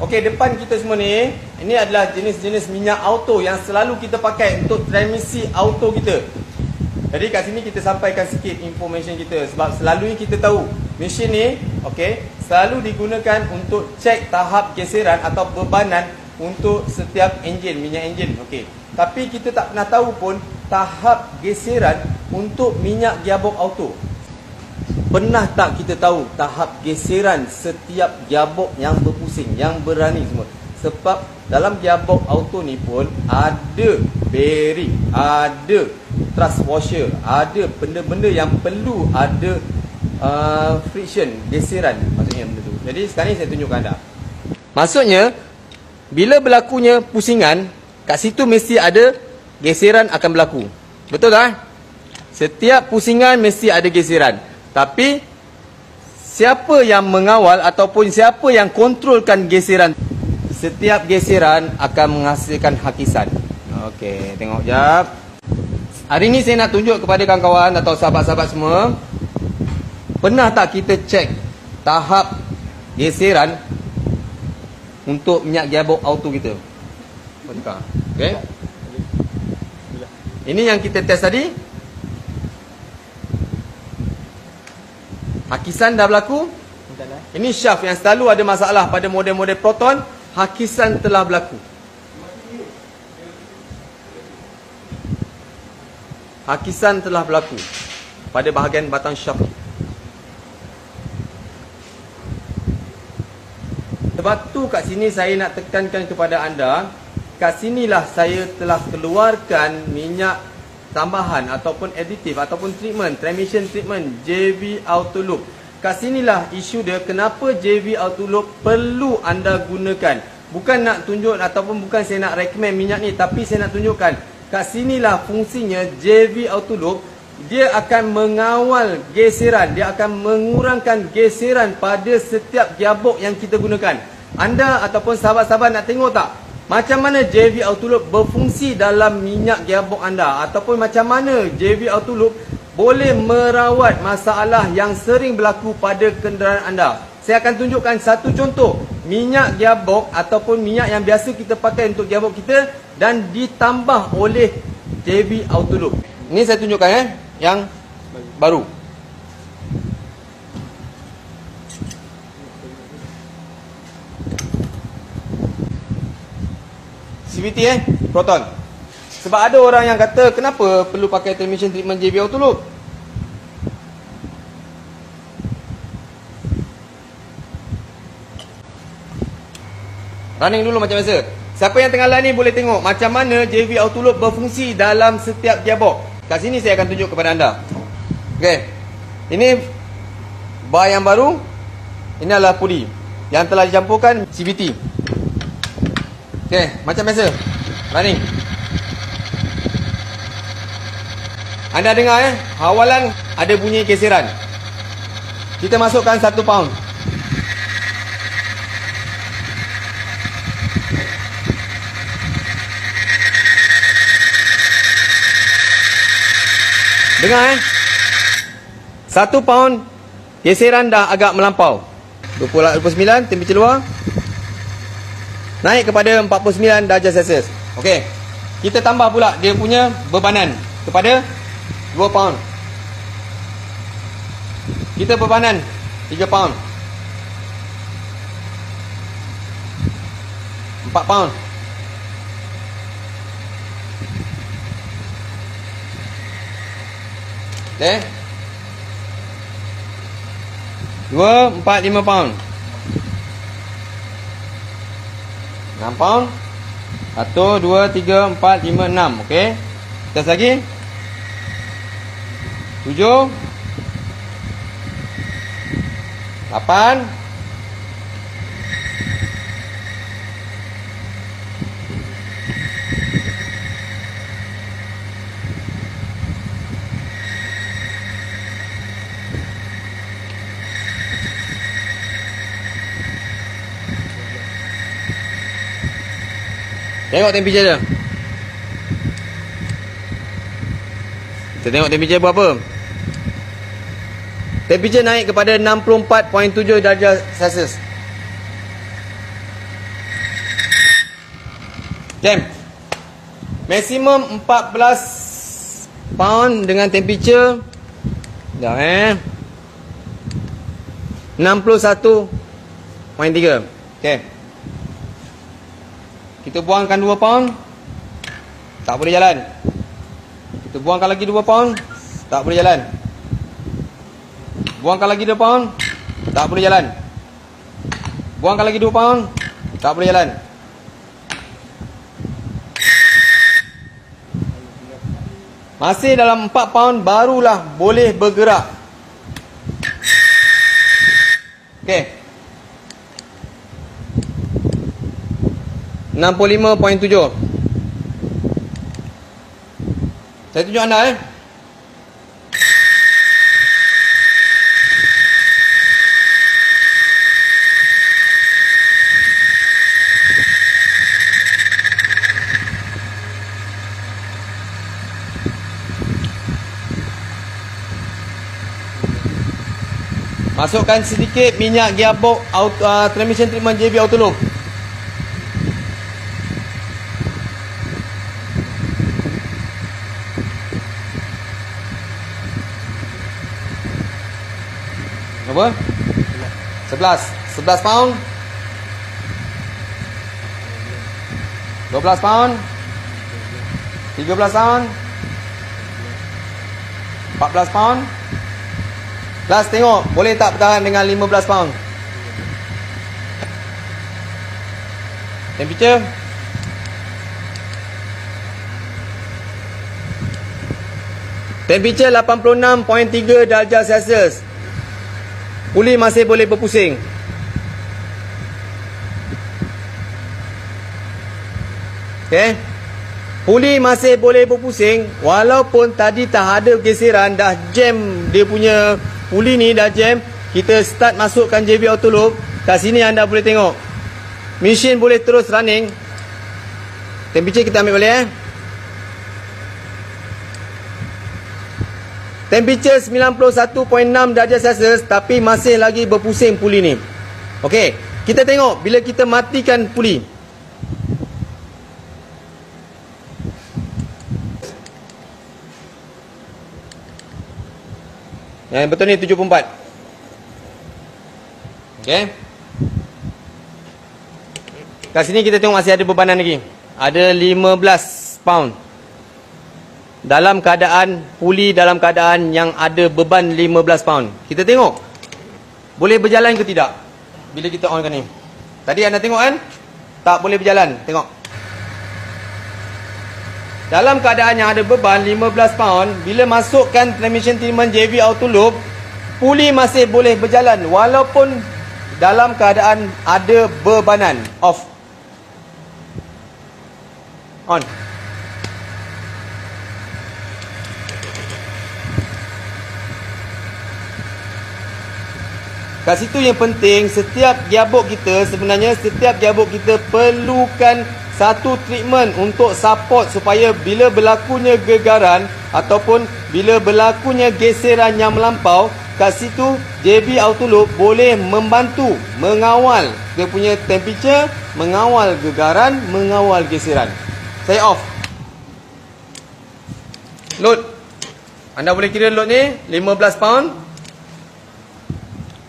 Okey, depan kita semua ni, ini adalah jenis-jenis minyak auto yang selalu kita pakai untuk transmisi auto kita. Jadi kat sini kita sampaikan sikit information kita, sebab selalunya kita tahu mesin ni, okey, selalu digunakan untuk cek tahap geseran atau bebanan untuk setiap enjin, minyak enjin. Okey. Tapi kita tak pernah tahu pun tahap geseran untuk minyak gearbox auto. Pernah tak kita tahu tahap geseran setiap gearbox yang berpusing, yang berani semua? Sebab dalam gearbox auto ni pun ada bearing, ada thrust washer, ada benda-benda yang perlu ada friction, geseran maksudnya benda tu. Jadi sekarang ni saya tunjukkan anda. Maksudnya bila berlakunya pusingan, kat situ mesti ada geseran akan berlaku. Betul tak? Setiap pusingan mesti ada geseran. Tapi siapa yang mengawal ataupun siapa yang kontrolkan geseran? Setiap geseran akan menghasilkan hakisan. Okey, tengok jap. Hari ni saya nak tunjuk kepada kawan-kawan atau sahabat-sahabat semua, pernah tak kita cek tahap geseran untuk minyak gearbox auto kita? Okey. Ini yang kita test tadi. Hakisan dah berlaku. Ini shaft yang selalu ada masalah pada model-model Proton. Hakisan telah berlaku. Hakisan telah berlaku pada bahagian batang shaft. Sebab tu kat sini saya nak tekankan kepada anda, kat sinilah saya telah keluarkan minyak tambahan ataupun aditif ataupun treatment, transmission treatment JV Auto Loop. Kat sinilah isu dia, kenapa JV Auto Loop perlu anda gunakan. Bukan nak tunjuk ataupun bukan saya nak recommend minyak ni, tapi saya nak tunjukkan kat sinilah fungsinya JV Auto Loop. Dia akan mengawal geseran, dia akan mengurangkan geseran pada setiap gearbox yang kita gunakan. Anda ataupun sahabat-sahabat nak tengok tak macam mana JV Auto Loop berfungsi dalam minyak gearbox anda, ataupun macam mana JV Auto Loop boleh merawat masalah yang sering berlaku pada kenderaan anda. Saya akan tunjukkan satu contoh minyak gearbox ataupun minyak yang biasa kita pakai untuk gearbox kita dan ditambah oleh JV Auto Loop. Ini saya tunjukkan yang baru. CVT Proton. Sebab ada orang yang kata kenapa perlu pakai transmission treatment JV Auto Loop. Running dulu macam biasa. Siapa yang tengah live ni boleh tengok macam mana JV Auto Loop berfungsi dalam setiap gearbox. Kat sini saya akan tunjuk kepada anda. Okey. Ini bar yang baru. Ini adalah puli yang telah dicampurkan CVT. Okey, macam biasa. Running. Anda dengar awalan ada bunyi geseran. Kita masukkan 1 pound. Dengar 1 pound geseran dah agak melampau. 29 temperature luar. Naik kepada 49 darjah Celsius. Okey. Kita tambah pula dia punya bebanan kepada 2 pound. Kita bebanan 3 pound. 4 pound. Okey. 2, 4, 5 pound. 6 pound. 1, 2, 3, 4, 5, 6. Okey. Tes lagi. 7. 8. Tengok temperature dia. Kita tengok temperature berapa. Temperature naik kepada 64.7 darjah Celsius. Jam. Maksimum 14 pound dengan temperature 61.3. Okey. Kita buangkan 2 pound. Tak boleh jalan. Kita buangkan lagi 2 pound. Tak boleh jalan. Buangkan lagi 2 pound. Tak boleh jalan. Buangkan lagi 2 pound. Tak boleh jalan. Masih dalam 4 pound barulah boleh bergerak. Okey. 65.7. Saya tunjuk anda Masukkan sedikit minyak gearbox transmission treatment JB Auto Loop. Berapa? 11 pound. 12 pound. 13 pound. 14 pound. Last tengok boleh tak bertahan dengan 15 pound. Temperature Temperature 86.3 darjah Celsius. Puli masih boleh berpusing. Okay. Puli masih boleh berpusing. Walaupun tadi tak ada geseran, dah jam dia punya puli ni, dah jam. Kita start masukkan JB Auto Loop. Kat sini anda boleh tengok mesin boleh terus running. Temperature kita ambil balik Temperature 91.6 darjah Celsius, tapi masih lagi berpusing puli ni. Okey, kita tengok bila kita matikan puli. Yang betul ni 74. Okey. Kat sini kita tengok masih ada bebanan lagi. Ada 15 pound. Dalam keadaan puli dalam keadaan yang ada beban 15 pound. Kita tengok boleh berjalan ke tidak bila kita onkan ni. Tadi anda tengok kan? Tak boleh berjalan. Tengok. Dalam keadaan yang ada beban 15 pound, bila masukkan transmission treatment JB Auto Loop, puli masih boleh berjalan walaupun dalam keadaan ada bebanan. Off. On. Kat situ yang penting, setiap gearbox kita sebenarnya, setiap gearbox kita perlukan satu treatment untuk support supaya bila berlakunya gegaran ataupun bila berlakunya geseran yang melampau, kat situ JB Auto Loop boleh membantu mengawal dia punya temperature, mengawal gegaran, mengawal geseran. Saya off. Load. Anda boleh kira load ni 15 pound.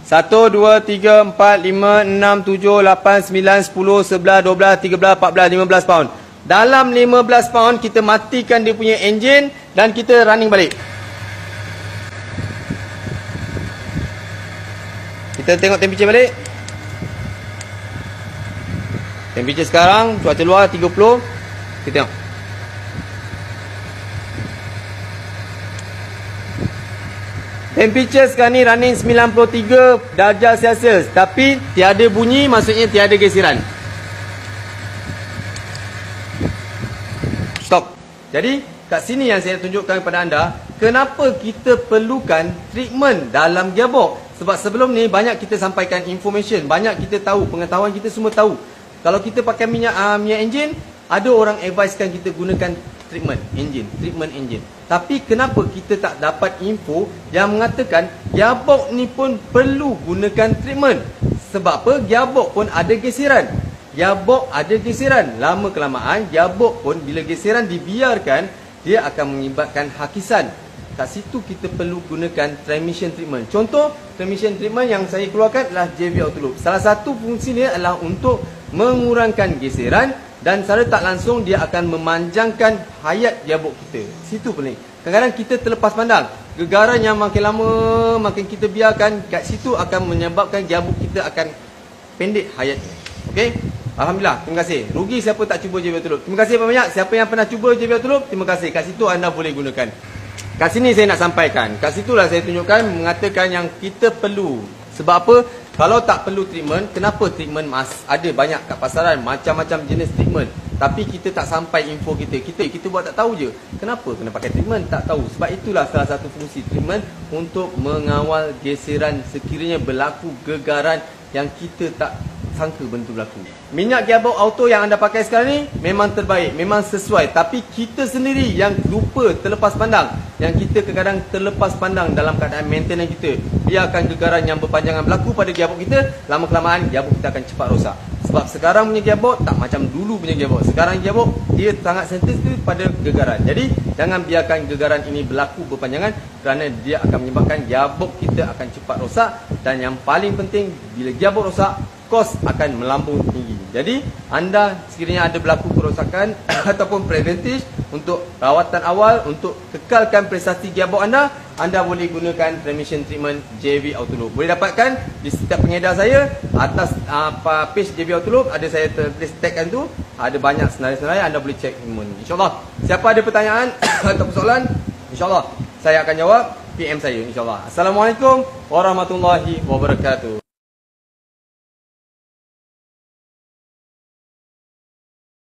1, 2, 3, 4, 5, 6, 7, 8, 9, 10, 11, 12, 13, 14, 15 pound. Dalam 15 pound kita matikan dia punya enjin dan kita running balik. Kita tengok temperature balik. Temperature sekarang cuaca luar 30. Kita tengok. Temperature sekarang ni running 93 darjah Celsius, tapi tiada bunyi, maksudnya tiada geseran. Stop. Jadi kat sini yang saya tunjukkan kepada anda, kenapa kita perlukan treatment dalam gearbox. Sebab sebelum ni banyak kita sampaikan information, banyak kita tahu, pengetahuan kita semua tahu. Kalau kita pakai minyak enjin, ada orang advisekan kita gunakan treatment engine. Tapi kenapa kita tak dapat info yang mengatakan gearbox ni pun perlu gunakan treatment? Sebab apa? Gearbox pun ada geseran. gearbox ada geseran. Lama kelamaan gearbox pun bila geseran dibiarkan, dia akan mengibatkan hakisan. Kat situ kita perlu gunakan transmission treatment. Contoh transmission treatment yang saya keluarkan adalah JV Auto Loop. Salah satu fungsi dia adalah untuk mengurangkan geseran dan secara tak langsung dia akan memanjangkan hayat gearbox kita. Situ pening. Kadang-kadang kita terlepas pandang. Gegaran yang makin lama makin kita biarkan, kat situ akan menyebabkan gearbox kita akan pendek hayatnya. Okey? Alhamdulillah, terima kasih. Rugi siapa tak cuba JV Auto Loop. Terima kasih banyak. Siapa yang pernah cuba JV Auto Loop, terima kasih. Kat situ anda boleh gunakan. Kat sini saya nak sampaikan. Kat situlah saya tunjukkan mengatakan yang kita perlu. Sebab apa? Kalau tak perlu treatment, kenapa treatment ada banyak kat pasaran, macam-macam jenis treatment. Tapi kita tak sampai info kita buat tak tahu je. Kenapa kena pakai treatment? Tak tahu. Sebab itulah salah satu fungsi treatment untuk mengawal geseran sekiranya berlaku gegaran yang kita tak sangka benda tu berlaku. Minyak gearbox auto yang anda pakai sekarang ni memang terbaik, memang sesuai. Tapi kita sendiri yang lupa, terlepas pandang. Yang kita kadang-kadang terlepas pandang dalam keadaan maintenance kita. Biarkan gegaran yang berpanjangan berlaku pada gearbox kita, lama kelamaan gearbox kita akan cepat rosak. Sebab sekarang punya gearbox tak macam dulu punya gearbox. Sekarang gearbox dia sangat sensitif pada gegaran. Jadi jangan biarkan gegaran ini berlaku berpanjangan, kerana dia akan menyebabkan gearbox kita akan cepat rosak. Dan yang paling penting, bila gearbox rosak, kos akan melambung tinggi. Jadi anda sekiranya ada berlaku kerosakan ataupun preventif untuk rawatan awal untuk kekalkan prestasi gearbox anda boleh gunakan transmission treatment JV Auto Loop. Boleh dapatkan di setiap pengedar saya. Atas page JV Auto Loop ada saya tulis tagkan tu, ada banyak senarai-senarai, anda boleh cek semua. InsyaAllah siapa ada pertanyaan atau soalan, InsyaAllah saya akan jawab. PM saya, InsyaAllah. Assalamualaikum warahmatullahi wabarakatuh.